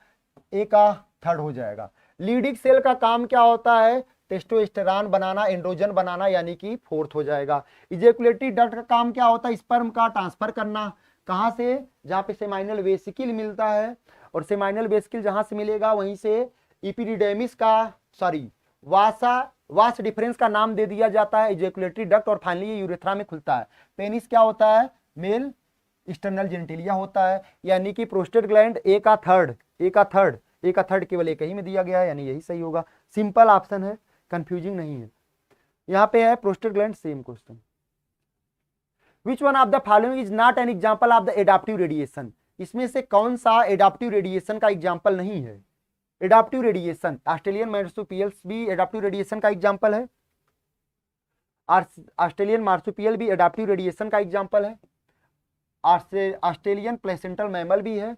ए का थर्ड हो जाएगा। लीडिंग सेल का काम क्या होता है? टेस्टोस्टेरॉन बनाना, एंड्रोजन बनाना, यानी कि फोर्थ हो जाएगा। इजैकुलेटरी डक्ट का काम क्या होता है? स्पर्म का ट्रांसफर करना। कहां से? जहां पे सेमाइनल वेसिकल मिलता है, और सेमाइनल वेसिकल जहां से मिलेगा वहीं से एपिडिडर्मिस का वास डिफरेंस का नाम दे दिया जाता है इजैकुलेटरी डक्ट, और फाइनली ये यूरेथ्रा में खुलता है। पेनिस क्या होता है? मेल एक्सटर्नल जेनिटलिया होता है, यानी कि प्रोस्टेट ग्लैंड ए का थर्ड केवल एक ही में दिया गया है, यानी यही सही होगा। सिंपल ऑप्शन है, कंफ्यूजिंग नहीं है। यहाँ पे है prostate gland, same question. Which one of the following is not an example of the adaptive radiation. इसमें से कौन सा एडाप्टिव रेडिएशन का एग्जाम्पल नहीं है? एडाप्टिव रेडिएशन, ऑस्ट्रेलियन मार्सुपियल्स भी एडाप्टिव रेडिएशन का एग्जाम्पल है, ऑस्ट्रेलियन मार्सुपियल भी एडाप्टिव रेडिएशन का एग्जाम्पल है, ऑस्ट्रेलियन प्लेसेंटल मैमल भी है।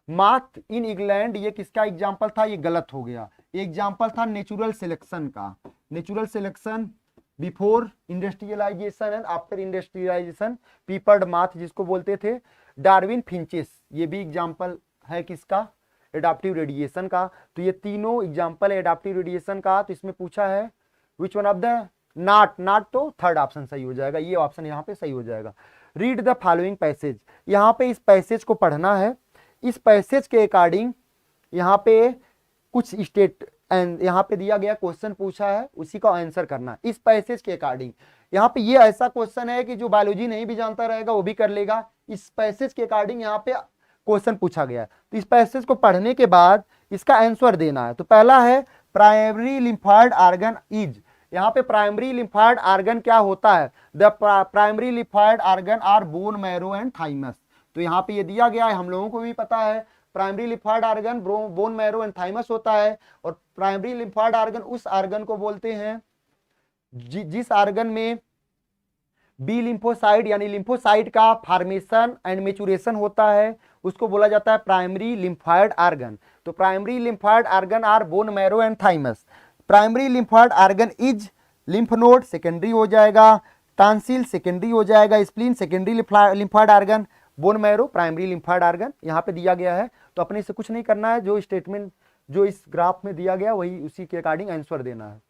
माथ इन इंग्लैंड ये किसका एग्जाम्पल था? ये गलत हो गया। एग्जाम्पल था नेचुरल सिलेक्शन का, natural selection before industrialisation and after industrialisation, peppered moth जिसको बोलते थे। डार्विन फिंचेस ये भी एग्जाम्पल है किसका? एडाप्टिव रेडिएशन का। तो ये तीनों एग्जाम्पल है एडाप्टिव रेडिएशन का। तो इसमें पूछा है which one of the not, तो थर्ड ऑप्शन सही हो जाएगा, ये ऑप्शन यहाँ पे सही हो जाएगा। रीड द फॉलोइंग पैसेज, यहाँ पे इस पैसेज को पढ़ना है। इस पैसेज के अकॉर्डिंग यहाँ पे कुछ स्टेट यहाँ पे दिया गया क्वेश्चन पूछा है, उसी का आंसर करना इस पैसेज के अकॉर्डिंग। यहाँ पे ये ऐसा क्वेश्चन है कि जो बायोलॉजी नहीं भी जानता रहेगा वो भी कर लेगा। इस पैसेज के अकॉर्डिंग यहाँ पे क्वेश्चन पूछा गया है, तो इस पैसेज को पढ़ने के बाद इसका आंसर देना है। तो पहला है प्राइमरी लिम्फॉइड ऑर्गन इज। यहाँ पे प्राइमरी लिम्फॉइड ऑर्गन क्या होता है? The primary lymphoid organ are bone marrow and thymus. तो यहाँ पे ये दिया गया है, हम लोगों को भी पता है primary lymphoid organ bone marrow and thymus होता है। और प्राइमरी लिम्फॉइड ऑर्गन उस ऑर्गन को बोलते हैं जिस ऑर्गन में बी लिम्फोसाइट यानी लिम्फोसाइट का फॉर्मेशन एंड मेचुरेशन होता है, उसको बोला जाता है प्राइमरी लिम्फॉइड ऑर्गन। तो primary lymphoid organ are bone marrow and thymus. Primary lymphoid organ is lymph node secondary हो जाएगा, टॉन्सिल सेकेंडरी हो जाएगा, spleen secondary lymphoid organ, bone marrow primary lymphoid organ यहाँ पे दिया गया है। तो अपने से कुछ नहीं करना है, जो स्टेटमेंट जो इस ग्राफ में दिया गया वही उसी के अकॉर्डिंग आंसर देना है।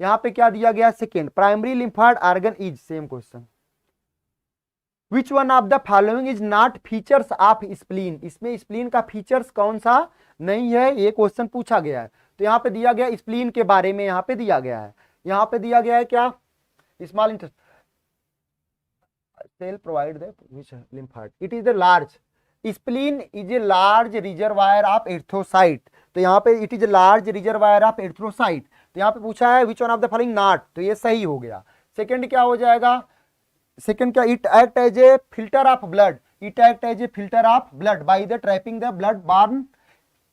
यहाँ पे क्या दिया गया? Second primary lymphoid organ is, same question. Which one of the following is not features of spleen. इसमें स्प्लीन का फीचर्स कौन सा नहीं है, ये क्वेश्चन पूछा गया है। तो यहाँ पे दिया गया स्प्लीन के बारे में, यहाँ पे दिया गया है, यहाँ पे दिया गया है क्या? Small interest cell provide the which lymphoid, it is the large, spleen is a large reservoir of erythrocyte। तो यहाँ पे it is a large reservoir of erythrocyte। तो यहाँ पे पूछा है which one of the following not, तो ये सही हो गया। सेकंड क्या हो जाएगा? सेकंड क्या? it act as a filter of blood, it act as a filter of blood by the trapping the blood borne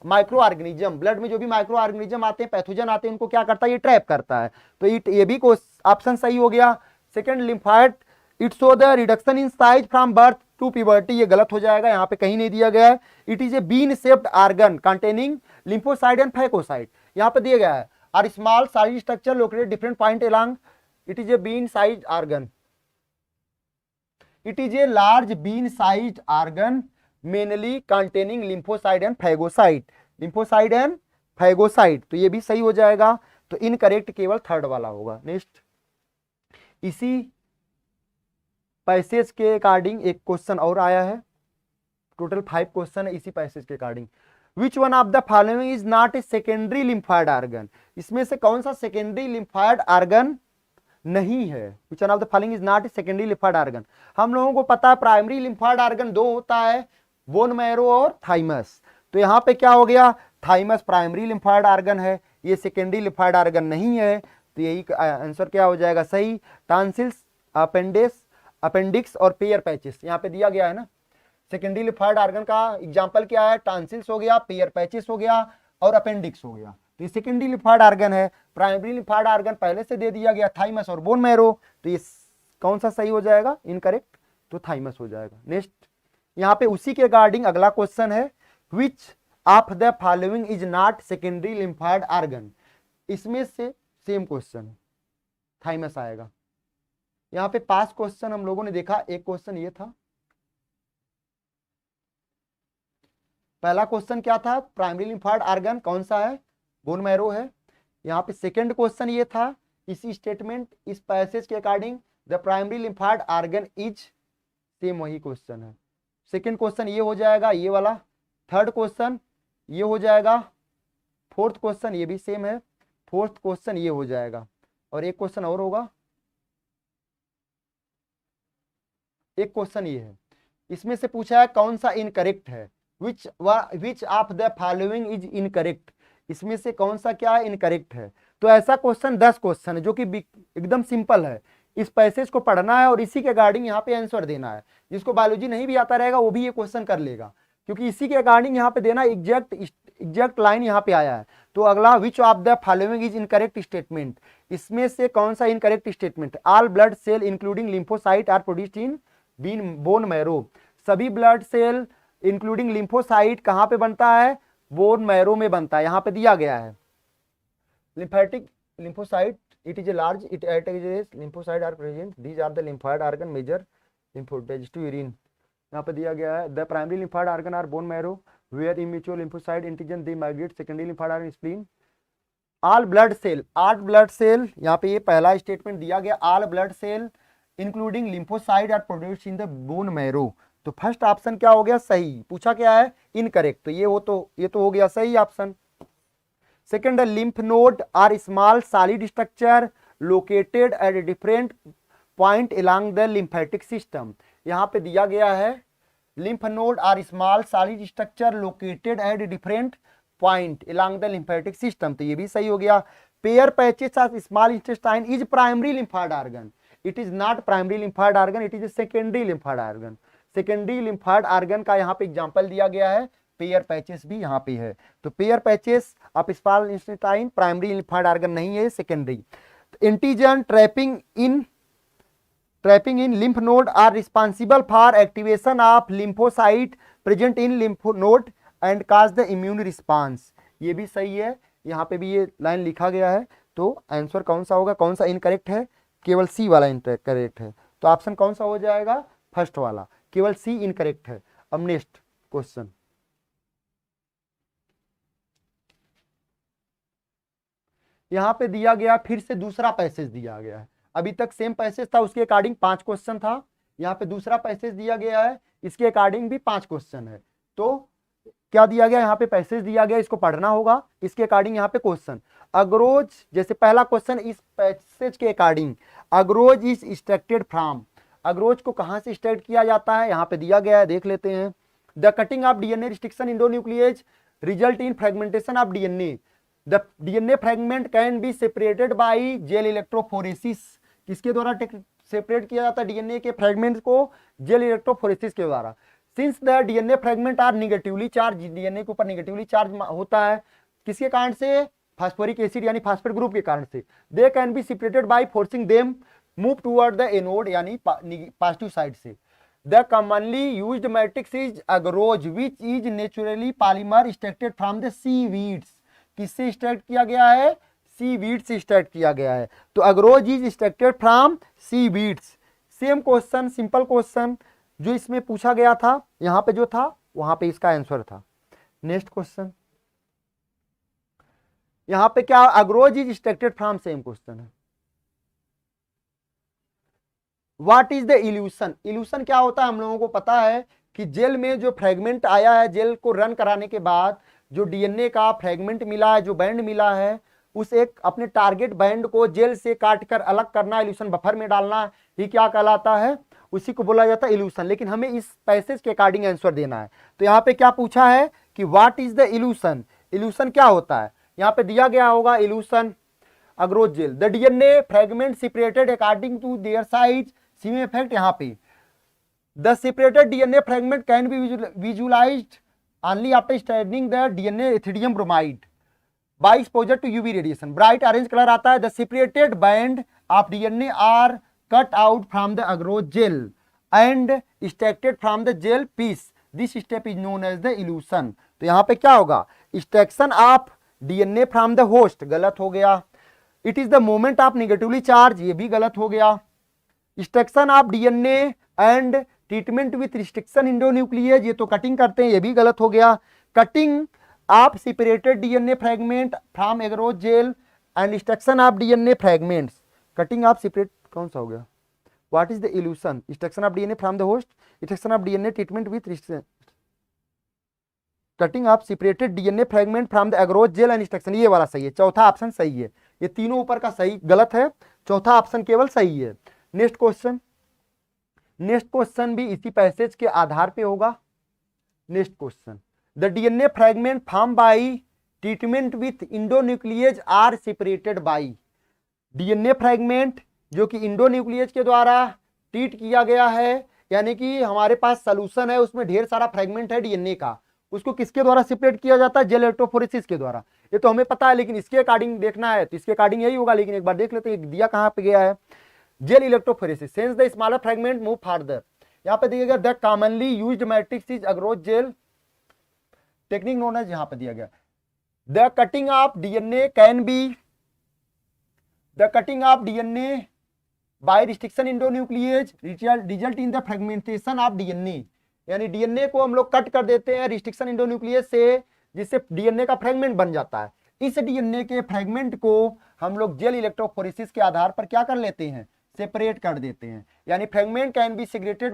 micro organism. Blood में जो भी माइक्रो ऑर्गेनिज्म आते हैं, पैथोजन आते हैं, उनको क्या करता है? ये ट्रैप करता है। तो ये भी ऑप्शन सही हो गया। Second lymphoid it show the reduction in size from birth to puberty, ये गलत हो जाएगा, यहाँ पे कहीं नहीं दिया गया है। It is a bean shaped organ containing lymphocyte and phagocyte, यहाँ पे दिया गया है। और small size structure located different point along, it is a bean size organ, it is a large bean size organ mainly containing lymphocyte and phagocyte, lymphocyte and phagocyte. तो ये भी सही हो जाएगा। तो इनकरेक्ट केवल थर्ड वाला होगा। नेक्स्ट, इसी पैसेज के अकॉर्डिंग एक क्वेश्चन और आया है, टोटल 5 क्वेश्चन है इसी पैसेज के according. Which one of the following is not a secondary lymphoid organ. इसमें से कौन सा सेकेंडरी लिम्फॉइड ऑर्गन नहीं है? Which one of the following is not a secondary lymphoid organ. हम लोगों को पता है प्राइमरी लिम्फॉइड ऑर्गन 2 होता है, बोन मैरो और थाइमस। तो यहाँ पे क्या हो गया? थाइमस प्राइमरी लिम्फॉइड ऑर्गन है, ये सेकेंडरी लिम्फॉइड ऑर्गन नहीं है। तो यही आंसर क्या हो जाएगा? सही। टॉन्सिल्स, अपेंडिक्स और पेयर पैचेस यहाँ पे दिया गया है ना। सेकेंडरी लिम्फाइड ऑर्गन का एग्जांपल क्या है, टॉन्सिल्स हो गया, पेयर पैचेस हो गया और अपेंडिक्स हो गया। तो ये सेकेंडरी लिम्फाइड ऑर्गन है। प्राइमरी लिम्फाइड ऑर्गन पहले से दे दिया गया, थाइमस और बोन मैरो। तो ये कौन सा सही हो जाएगा, इनकरेक्ट, तो थाइमस हो जाएगा। नेक्स्ट, यहाँ पे उसी के रिगार्डिंग अगला क्वेश्चन है, विच of the following is not secondary lymphoid organ. इसमें से सेम क्वेश्चन है, थाइमस आएगा। यहाँ पे 5 क्वेश्चन हम लोगों ने देखा। एक क्वेश्चन ये था, पहला क्वेश्चन क्या था, प्राइमरी लिम्फाइड ऑर्गन कौन सा है, बोन मैरो है। यहाँ पे सेकंड क्वेश्चन ये था, इसी स्टेटमेंट इस पैसेज के according the primary lymphoid organ is, same वही क्वेश्चन है। सेकंड क्वेश्चन ये हो जाएगा, ये वाला। थर्ड क्वेश्चन ये हो जाएगा। फोर्थ क्वेश्चन ये भी सेम है। फोर्थ क्वेश्चन ये हो जाएगा। और एक क्वेश्चन और होगा, एक क्वेश्चन ये है, इसमें से पूछा है कौन सा इनकरेक्ट है, विच of the following is incorrect. इसमें से कौन सा क्या है, इनकरेक्ट है। तो ऐसा क्वेश्चन 10 क्वेश्चन है जो कि एकदम सिंपल है। इस पैसेज को पढ़ना है और इसी के अकॉर्डिंग यहाँ पे आंसर देना है। जिसको बायोलॉजी नहीं भी आता रहेगा वो भी ये क्वेश्चन कर लेगा, क्योंकि इसी के अकॉर्डिंग यहाँ पे देना, एग्जैक्ट लाइन यहाँ पे आया है। तो अगला, which of the following is incorrect statement. इसमें से कौन सा incorrect statement, all blood cell including lymphocyte are produced in bone marrow. सभी ब्लड सेल इंक्लूडिंग लिम्फोसाइट कहाँ पे बनता है, बोन मैरो में बनता है। यहाँ पे दिया गया है lymphatic lymphocyte, it is a large, it is lymphocyte are present, these are the lymphoid organ major lymphocytes urine। यहाँ पे दिया गया है, the primary lymphoid organ are bone marrow where immature lymphocyte antigen they migrate, secondary lymphoid organ spleen। all blood cell यहाँ पे ये पहला स्टेटमेंट दिया गया, all blood cell including lymphocyte are produced in the bone marrow। तो फर्स्ट ऑप्शन क्या हो गया, सही। पूछा क्या है, इनकरेक्ट। तो ये तो हो गया सही option. Second, lymph node are small solid structure located at different point along the lymphatic system. यहाँ पे दिया गया है, lymph node are small solid structure located at different point along the lymphatic system. तो ये भी सही हो गया। Peyer patches of small intestine is primary lymphoid organ, it is not primary lymphoid organ, it is secondary lymphoid organ. Secondary lymphoid organ का यहाँ पे एग्जांपल दिया गया है, पेयर पैचेस भी यहाँ पे है। तो pair patches of small intestine primary lymphoid organ नहीं है, secondary. Antigen trapping in lymph node are responsible for activation of lymphocyte present in lymph node and cause the immune response। ये भी सही है, यहाँ पे भी ये लाइन लिखा गया है। तो आंसर कौन सा होगा, कौन सा इनकरेक्ट है, केवल सी वाला इनकरेक्ट है। तो ऑप्शन कौन सा हो जाएगा, फर्स्ट वाला, केवल सी इनकरेक्ट है। अब नेक्स्ट क्वेश्चन, यहाँ पे दिया गया, फिर से दूसरा पैसेज दिया गया है। अभी तक सेम पैसेज था, उसके अकॉर्डिंग 5 क्वेश्चन था। यहाँ पे दूसरा पैसेज दिया गया है, इसके अकॉर्डिंग भी 5 क्वेश्चन है। तो क्या दिया गया, यहाँ पे पैसेज दिया गया, इसको पढ़ना होगा, इसके अकॉर्डिंग यहाँ पे क्वेश्चन। अग्रोज, जैसे पहला क्वेश्चन इस पैसेज के अकॉर्डिंग, अग्रोज इज एक्सट्रैक्टेड फ्रॉम। अग्रोज को कहाँ से एक्सट्रैक्ट किया जाता है, यहाँ पे दिया गया है, देख लेते हैं। The cutting of DNA restriction endonuclease result in fragmentation of DNA. The DNA fragment can be separated by gel electrophoresis. किसके द्वारा सेपरेट किया जाता है डीएनए के फ्रेगमेंट्स को, जेल इलेक्ट्रोफोरेसिस के द्वारा। Since the DNA fragment are negatively charge, DNA के ऊपर निगेटिवली चार्ज होता है, किसके कारण से, फास्फोरिक एसिड यानी फास्फेट ग्रुप के कारण से। They can be separated by forcing them move toward the anode यानी पॉजिटिव साइड से। The commonly used matrix is agarose which is naturally polymer extracted from the seaweeds. किससे एक्सट्रैक्ट किया गया है, सीवीड्स से एक्सट्रैक्ट किया गया है। तो agarose is extracted from seaweeds. Same question, simple question जो इसमें पूछा गया था, यहाँ पे जो था वहां पे इसका आंसर था। नेक्स्ट क्वेश्चन, यहाँ पे क्या, agarose is extracted from, same question है। What is the elution. Elution क्या होता है, हम लोगों को पता है कि जेल में जो फ्रेगमेंट आया है, जेल को रन कराने के बाद जो डीएनए का फ्रेगमेंट मिला है, जो बैंड मिला है, उस एक अपने टारगेट बैंड को जेल से काटकर अलग करना, इल्यूशन बफर में डालना ही क्या कहलाता है, उसी को बोला जाता है इल्यूशन। लेकिन हमें इस पैसेज के अकॉर्डिंग आंसर देना है। तो यहाँ पे क्या पूछा है कि what is the elution, elution क्या होता है। यहाँ पे दिया गया होगा elution agarose gel, the DNA fragment separated according to their size, same effect. यहाँ पे the separated DNA fragment can be visualised only after studying the DNA ethidium bromide by exposure to UV radiation. Bright orange color आता है. The separated band of DNA are cut out from the agarose gel and extracted from the gel piece. This step is known as the elution. तो यहाँ पे क्या होगा? Extraction of DNA from the host गलत हो गया. It is the moment of negatively charge, ये भी गलत हो गया. Extraction of DNA and treatment with restriction endonuclease, ये तो कटिंग करते हैं, ये भी गलत हो गया. Cutting of separated DNA fragment from agarose jail and extraction of DNA fragments. Cutting of separate कौन सा हो गया? What is the evolution? Extraction of DNA from the host, extraction of DNA treatment with restriction, cutting of separated DNA fragment from the agarose jail and extraction. ये वाला सही है, चौथा ऑप्शन सही है. ये तीनों ऊपर का सही गलत है, चौथा ऑप्शन केवल सही है. Next question. नेक्स्ट क्वेश्चन भी इसी पैसेज के आधार पे होगा. Next question. The DNA fragment form by treatment with endonuclease are separated by. DNA fragment जो कि इंडोन्यूक्लियेज के द्वारा ट्रीट किया गया है, यानी कि हमारे पास सॉल्यूशन है, उसमें ढेर सारा फ्रैगमेंट है डीएनए का, उसको किसके द्वारा सेपरेट किया जाता है? जेल इलेक्ट्रोफोरेसिस के द्वारा. ये तो हमें पता है, लेकिन इसके अकॉर्डिंग देखना है तो इसके अकॉर्डिंग यही होगा. लेकिन एक बार देख लेते हैं दिया कहाँ पे गया है. Gel electrophoresis since the smaller fragment move further. यहाँ पे दिया गया the commonly used matrix is agarose gel technique known as. यहाँ पे दिया गया the cutting of DNA can be the cutting of DNA by restriction endonuclease result in the fragmentation of DNA. यानी डीएनए को हम लोग कट कर देते हैं रिस्ट्रिक्शन इंडोन्यूक्लियेज से, जिससे डीएनए का फ्रैगमेंट बन जाता है. इस डीएनए के फ्रैगमेंट को हम लोग जेल इलेक्ट्रोफोरेसिस के आधार पर क्या कर लेते हैं? सेपरेट कर देते हैं. यानी fragment can be separated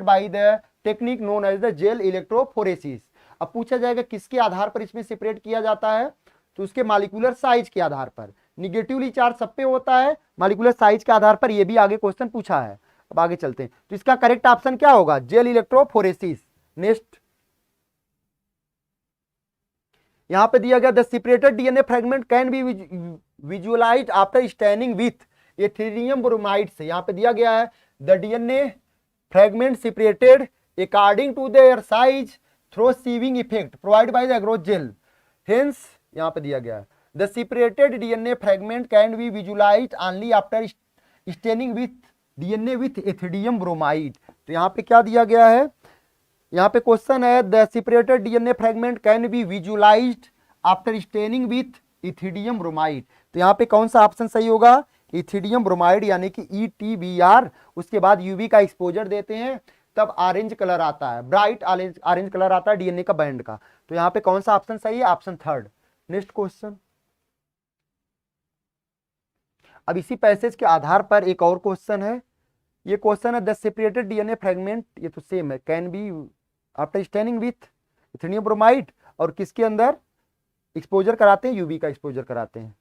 by the technique known as the gel electrophoresis. अब पूछा जाएगा किसके आधार पर इसमें सेपरेट किया जाता है? तो उसके मॉलिक्यूलर साइज के आधार पर. निगेटिवली चार्ज सब पे होता है, मॉलिक्यूलर साइज के आधार पर. ये भी आगे क्वेश्चन पूछा है. अब आगे चलते हैं. तो इसका करेक्ट ऑप्शन क्या होगा? Gel electrophoresis. नेक्स्ट. यहां पे दिया गया the separated DNA fragment can be visualized after staining with ethidium bromide से. यहां पे दिया गया है the DNA fragment separated according to their size through sieving effect provide by the agarose gel. Hence यहां पे दिया गया है the separated DNA fragment can be visualized only after staining with DNA with ethidium bromide. तो यहां पे क्या दिया गया है? यहाँ पे क्वेश्चन है the separated DNA fragment can be visualized after staining with ethidium bromide. तो यहाँ पे कौन सा ऑप्शन सही होगा? इथिडियम ब्रोमाइड, यानी कि ETBR. उसके बाद यूवी का एक्सपोजर देते हैं तब ऑरेंज कलर आता है, ब्राइट ऑरेंज कलर आता है डीएनए का बैंड का. तो यहाँ पे कौन सा ऑप्शन सही है? Option third. Next question. अब इसी पैसेज के आधार पर एक और क्वेश्चन है. ये क्वेश्चन है द सेपरेटेड डीएनए फ्रैगमेंट, ये तो सेम है, can be after staining with ethidium bromide, और किसके अंदर एक्सपोजर कराते हैं? यूवी का एक्सपोजर कराते हैं.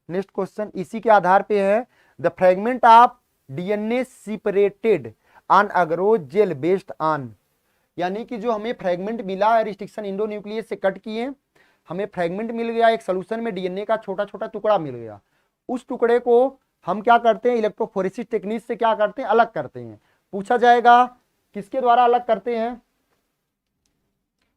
नेक्स्ट क्वेश्चन इसी के आधार पे है the fragment of DNA separated on agarose gel based on. यानी कि जो हमें फ्रैगमेंट मिला है रिस्ट्रिक्शन इंडोन्यूक्लियस से कट किए, हमें फ्रैगमेंट मिल गया, एक सोल्यूशन में डीएनए का छोटा छोटा टुकड़ा मिल गया. उस टुकड़े को हम क्या करते हैं? इलेक्ट्रोफोरेसिस टेक्निक से क्या करते हैं? अलग करते हैं. पूछा जाएगा किसके द्वारा अलग करते हैं?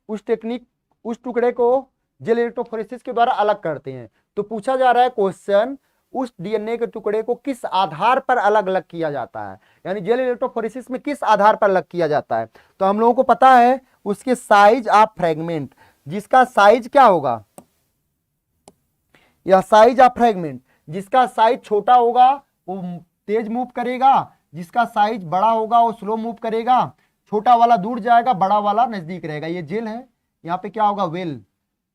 उस टुकड़े को जेल इलेक्ट्रोफोरेसिस के द्वारा अलग करते हैं. तो पूछा जा रहा है क्वेश्चन, उस डीएनए के टुकड़े को किस आधार पर अलग अलग किया जाता है? यानी जेल इलेक्ट्रोफोरेसिस में किस आधार पर अलग किया जाता है? तो हम लोगों को पता है उसके साइज ऑफ फ्रैगमेंट, जिसका साइज क्या होगा? या साइज ऑफ फ्रैगमेंट, जिसका साइज छोटा होगा वो तेज मूव करेगा, जिसका साइज बड़ा होगा वो स्लो मूव करेगा. छोटा वाला दूर जाएगा, बड़ा वाला नजदीक रहेगा. ये जेल है. यहाँ पे क्या होगा? वेल.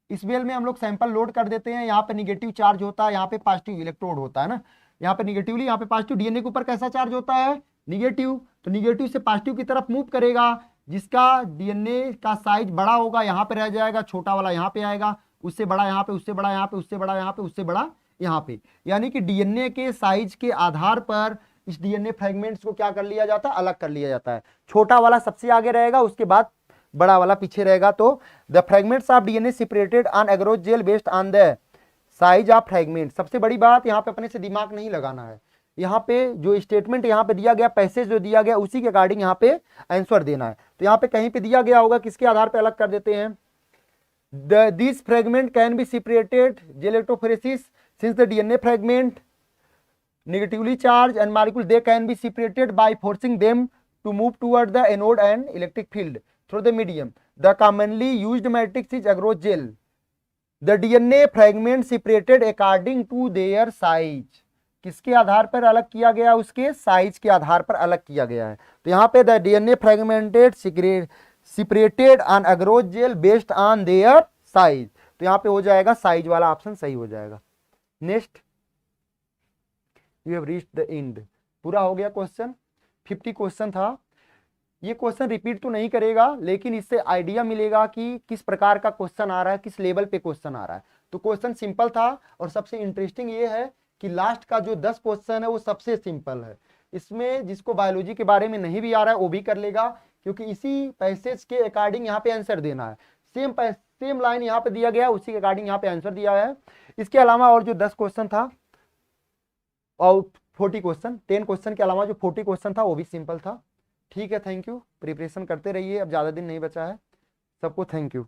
इस वेल में हम लोग सैंपल लोड कर देते हैं. यहाँ पे निगेटिव चार्ज होता है, यहाँ पे पॉजिटिव इलेक्ट्रोड होता है ना. यहाँ पे निगेटिवली, यहाँ पे पॉजिटिव. डीएनए के ऊपर कैसा चार्ज होता है? निगेटिव. तो निगेटिव से पॉजिटिव की तरफ मूव करेगा. जिसका डीएनए का साइज बड़ा होगा यहाँ पे रह जाएगा, छोटा वाला यहाँ पे आएगा, उससे बड़ा यहाँ पे, उससे बड़ा यहाँ पे, उससे बड़ा यहाँ पे, उससे बड़ा यहाँ पे. यानी कि डीएनए के साइज के आधार पर इस डीएनए फ्रैगमेंट्स को क्या कर लिया जाता है? अलग कर लिया जाता है. छोटा वाला सबसे आगे रहेगा, उसके बाद बड़ा वाला पीछे रहेगा. तो the fragments of DNA separated on agarose jail based on the size of fragment. सबसे बड़ी बात यहाँ पे अपने से दिमाग नहीं लगाना है. यहाँ पे जो स्टेटमेंट यहाँ पे दिया गया, पैसेज जो दिया गया, उसी के अकॉर्डिंग यहाँ पे आंसर देना है। तो यहाँ पे कहीं पे दिया गया होगा, किसके आधार पे अलग कर देते हैं, this fragment can be separated electrophoresis since the DNA fragment negatively charged and molecule, they can be separated by forcing them to move toward the anode and electric field through the medium. The commonly used matrix is agarose gel. The DNA fragment separated according to their size. किसके आधार पर अलग किया गया, उसके साइज के आधार पर अलग किया गया है। तो यहाँ पे the DNA fragmented separated on agarose gel based on their size। तो यहाँ पे हो जाएगा साइज वाला ऑप्शन सही हो जाएगा। Next, you have reached the end. पूरा हो गया क्वेश्चन, 50 क्वेश्चन था। ये क्वेश्चन रिपीट तो नहीं करेगा, लेकिन इससे आइडिया मिलेगा कि किस प्रकार का क्वेश्चन आ रहा है, किस लेवल पे क्वेश्चन आ रहा है। तो क्वेश्चन सिंपल था, और सबसे इंटरेस्टिंग ये है कि लास्ट का जो 10 क्वेश्चन है वो सबसे सिंपल है। इसमें जिसको बायोलॉजी के बारे में नहीं भी आ रहा है वो भी कर लेगा, क्योंकि इसी पैसेज के अकॉर्डिंग यहाँ पे आंसर देना है। सेम लाइन यहाँ पे दिया गया, उसी के अकॉर्डिंग यहाँ पे आंसर दिया है। इसके अलावा और जो 10 क्वेश्चन था और 40 क्वेश्चन, 10 क्वेश्चन के अलावा जो 40 क्वेश्चन था वो भी सिंपल था। ठीक है, थैंक यू। प्रिपरेशन करते रहिए, अब ज़्यादा दिन नहीं बचा है। सबको थैंक यू।